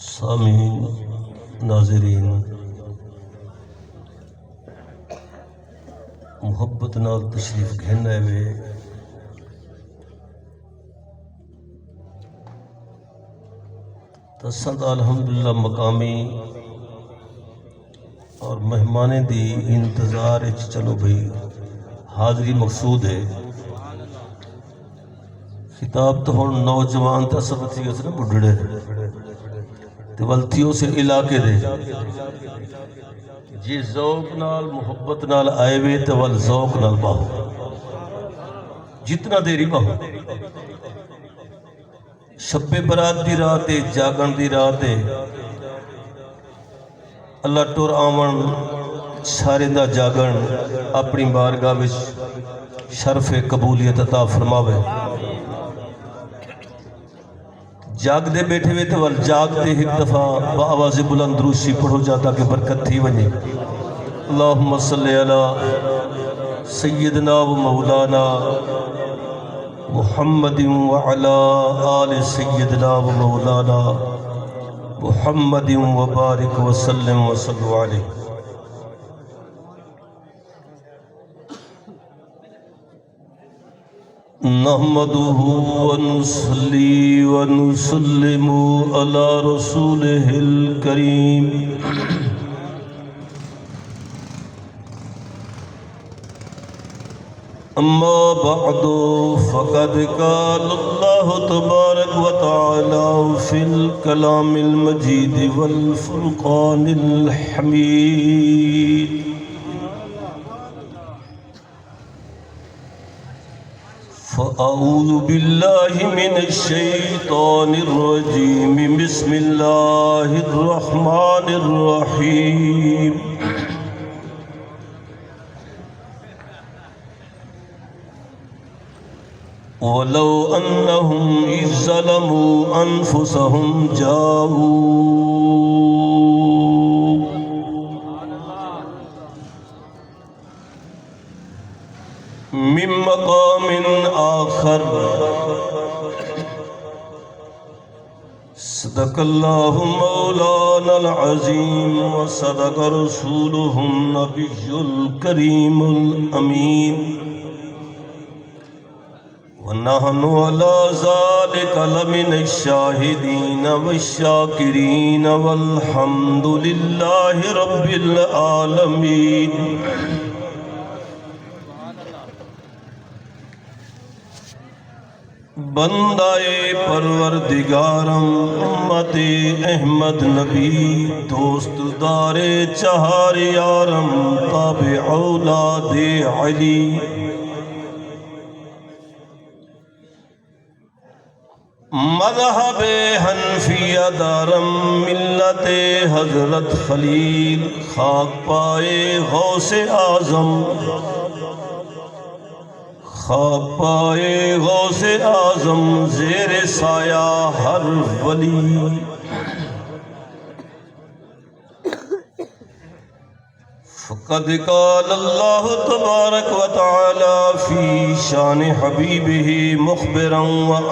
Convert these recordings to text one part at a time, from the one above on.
سامعین، ناظرین، محبت نال تشریف گھن وے تساں دا الحمدللہ مقامی اور مہمانے دی انتظار اچ چلو بھئی حاضری مقصود ہے۔ خطاب تو ہن نوجوان تے سب تھی اس نے بڈھڑے تے ولتیوں سے علاقے دے جی ذوق نال محبت نال آئے وے تے ول ذوق نال باہو جتنا دیری باہو شب برات دی رات جاگن دی رات اللہ ٹور آمن سارے دا جاگن اپنی بارگاہ وچ شرف قبولیت عطا فرماوے۔ جاگ دے بیٹھے ہوئے تو جاگتے ایک دفعہ بآواز بلند دروشی پڑھو جاتا کہ برکت تھی ونجے۔ اللہم صلی علی سیدنا و مولانا محمد وعلا آل سیدنا و مولانا محمد وبارک وسلم وصلو علیہ۔ نحمده ونصلي ونسلم على رسوله الكريم أما بعد فقد قال الله تبارك وتعالى في الكلام المجيد والفرقان الحميد فأعوذ بالله من الشيطان الرجيم بسم الله الرحمن الرحيم ولو أنهم إذ ظلموا أنفسهم جاءوا من مقام آخر صدق الله مولانا العظيم وصدق رسوله النبي الكريم الأمين ونحن على ذلك لمن الشاهدين والشاكرين والحمد لله رب العالمين۔ بندائے پروردگارم امت احمد نبی دوست دار چہار یارم تابع اولاد علی مذہب حنفیہ دارم ملت حضرت خلیل خاک پائے غوث اعظم خاک پائے غوث اعظم زیر سایہ ہر ولی۔ فقد قال اللہ تبارک و تعالی فی شان حبیبہ مخبرا و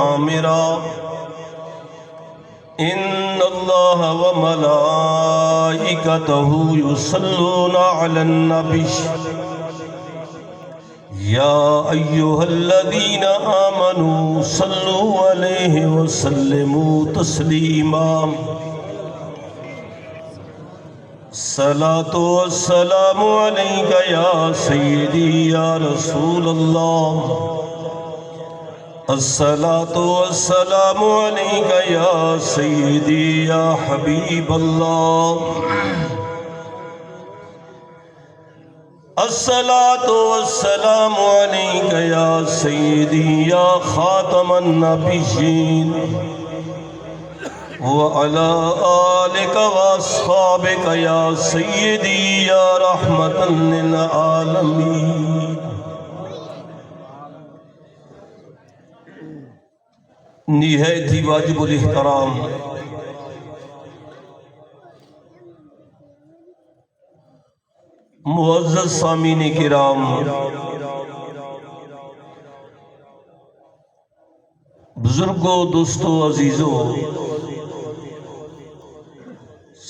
آمرا ان اللہ و ملائکتہ یصلون علی النبی یا ایہا الذین آمنوا صلوا علیہ وسلموا تسلیما۔ الصلاة والسلام علیک یا سیدی یا رسول اللہ، الصلاة والسلام علیک یا سیدی یا حبیب اللہ، الصلاة والسلام علیک یا سیدی یا خاتم النبیین وعلی آلک واصحابک یا سیدی یا رحمتا للعالمین۔ نہایت ہی واجب الاحترام معزز سامعین کرام، بزرگوں، دوستوں، عزیزوں،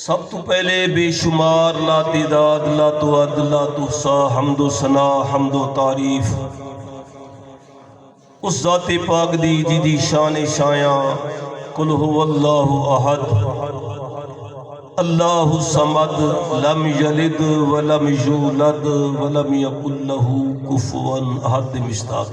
سب تو پہلے بے شمار لا تعداد لا تعد لا تحصا حمد و ثنا حمد و تعریف اس ذات پاک دی جی شان شایاں قل هو اللہ احد اللہ الصمد لم یلد ولم یولد ولم یکن له کفوا احد مصداق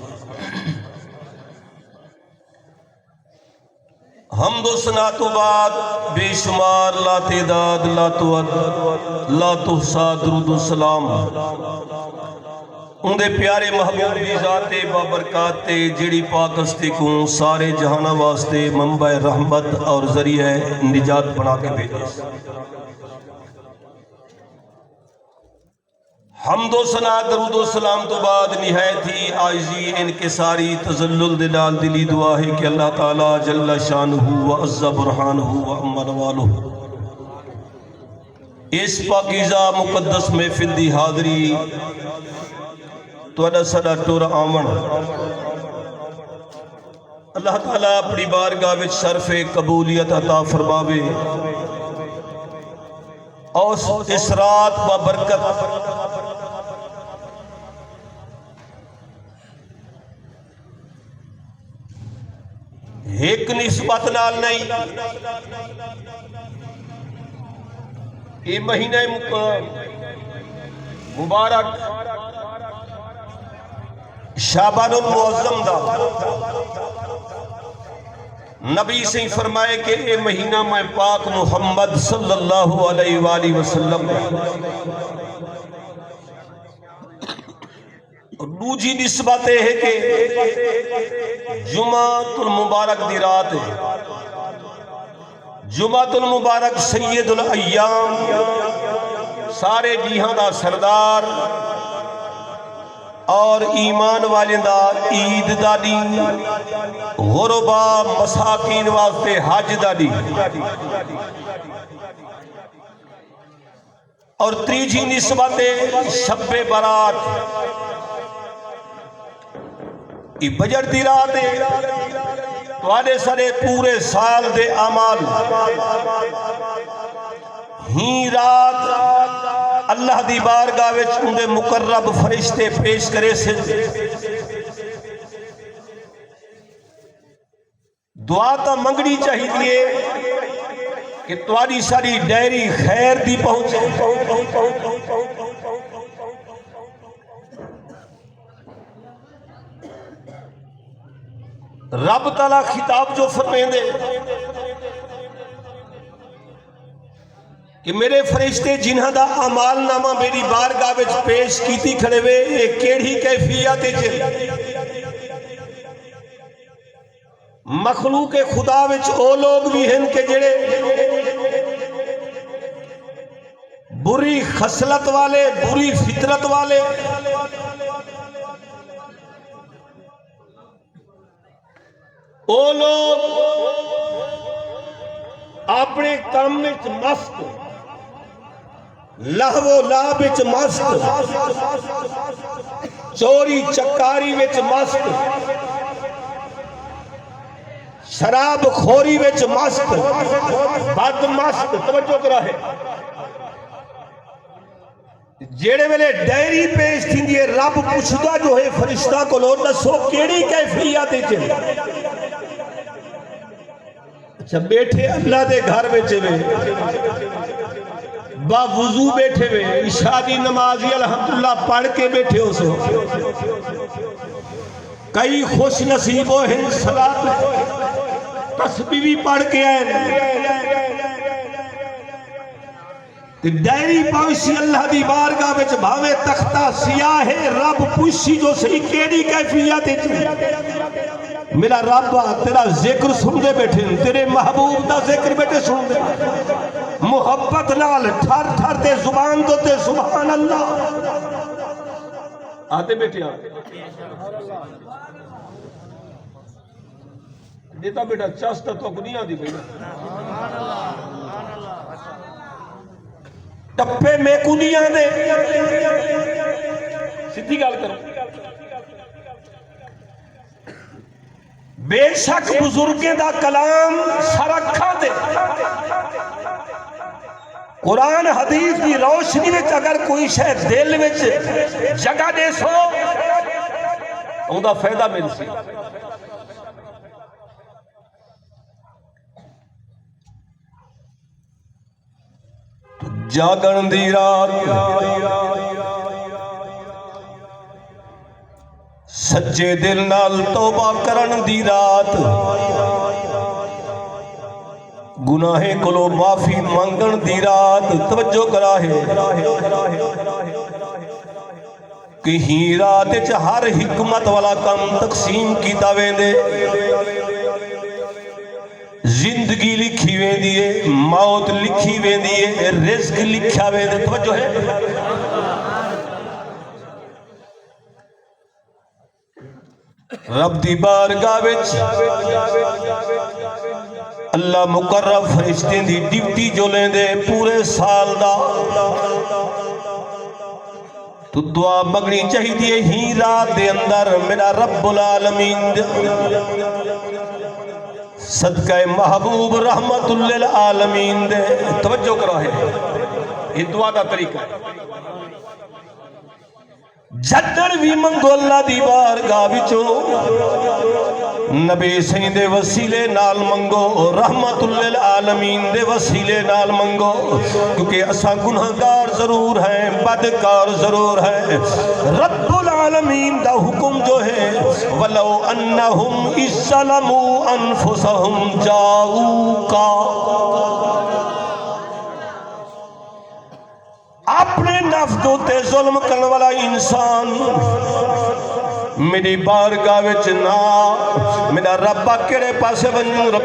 حمد و ثنا تو بعد بے شمار لا تعداد لا تعد لا تحصا درود و سلام اندے پیارے محبوب دی ذات بابرکات تے جڑی پاک ہستی کو سارے جہانہ واسطے منبع رحمت اور ذریعہ نجات بنا کے بھیجے حمد و ثنا درود و سلام تو بعد نہایت ہی عاجزی انکساری تذلل دلال دلی دعا ہے کہ اللہ تعالی جل شانہ و عز برہانہ و عم نوالہ اس پاکیزہ مقدس محفل دی حاضری تو سدا ٹور آمن اللہ تعالی اپنی بارگاہ وچ شرف قبولیت عطا فرماوے اور اس رات بابرکت ایک نسبت نال نہیں یہ مہینہ مبارک شعبان المعظم دا نبی سے فرمائے کہ اے مہینہ میں پاک محمد صلی اللہ علیہ وآلہ وسلم دوجی نسبت ہے کہ جمعۃ المبارک دی رات ہے جمعۃ المبارک سید الایام سارے جیہاں دا سردار اور ایمان والے دا عید دا دی غربا مساکین واسطے حج دا دی اور تیجی نسبت شب برات ای بجر دی رات توڑے سرے پورے سال دے عمال ہی رات اللہ دی بارگاہ وچ اندے مقرب فرشتے پیش کرے سے دعا تا منگنی چاہیے کہ تمہاری ساری ڈیری خیر دی پہنچے رب تعالیٰ خطاب جو فرمائیں دے کہ میرے فرشتے جنہاں دا اعمال نامہ میری بارگاہ وچ پیش کیتی کھڑے ہوئے ایک کیڑی کیفیت چل مخلوق خدا وچ او لوگ بھی ہیں کہ جڑے بری خصلت والے بری فطرت والے او لوگ اپنے کام وچ مست لہو و لعب وچ مست چوری چکاری وچ مست شراب خوری وچ مست بد مست توجہ کرا ہے جیڑے ویلے ڈائری پیش تھی دیئے رب پوچھدا جو ہے فرشتہ کو لو دسو کیڑی کیفیت چلے اچھا بیٹھے اللہ دے گھر بیٹھے ہوئے با وضو بیٹھے ہوئے عشاء دی نمازی الحمدللہ پڑھ کے بیٹھے ہو سو کئی خوش نصیبوں ہیں صلاۃ تسبیح بھی پڑھ کے آئے ڈائری پاوشی اللہ دی بارگاہ وچ بھاوے تختہ سیاہ ہے رب پوچھی جو صحیح کیڑی کیفیت ہے میرا رب تیرا ذکر سن دے بیٹھے تیرے محبوب دا ذکر بیٹھے سن دے محبت نال ٹھر ٹھر دے زبان دو تے سبحان اللہ آتے بیٹھے آتے دیتا بیٹا چاستہ تو نہیں آتی بیٹا ٹپے میں کو نہیں آنے سیدھی گال کرو بے شک بزرگیں دا کلام سرکھا دے قرآن حدیث کی روشنی وچ اگر کوئی شے دل وچ جگہ دے سو اون دا فائدہ مل سی. جاگن دی رات سچے دل نال توبہ کرن دی رات گناہیں کلو معافی مانگن دی رات. توجہ کرا ہے کہیں رات وچ ہر حکمت والا کم تقسیم کیتا ویندے. زندگی لکھی ویندی ہے، موت لکھی ویندی ہے، رزق لکھا ویندے. توجہ ہے رب دی بارگاہ وچ اللہ مقرب فرشتے دی ڈیوٹی جو لیندے پورے سال دا. تو دعا مگنی چاہیے ہی رات دے اندر میرا رب العالمین صدقہ محبوب رحمت للعالمین دے. توجہ کرو ہے یہ دعا دا طریقہ ہے. جدر بھی منگو اللہ دی بارگاہ وچوں نبی سین دے وسیلے نال منگو، رحمت للعالمین دے وسیلے نال منگو، کیونکہ اساں گناہگار ضرور ہیں، بدکار ضرور ہیں. رب العالمین دا حکم جو ہے وَلَوْ أَنَّهُمْ إِذْ ظَلَمُوا أَنفُسَهُمْ جَاءُوكَ، اپنے نفس دوتے ظلم کرنے والا انسان میری بارگاہ وچ نہ میرا رب کیڑے پاسے ونجوں. رب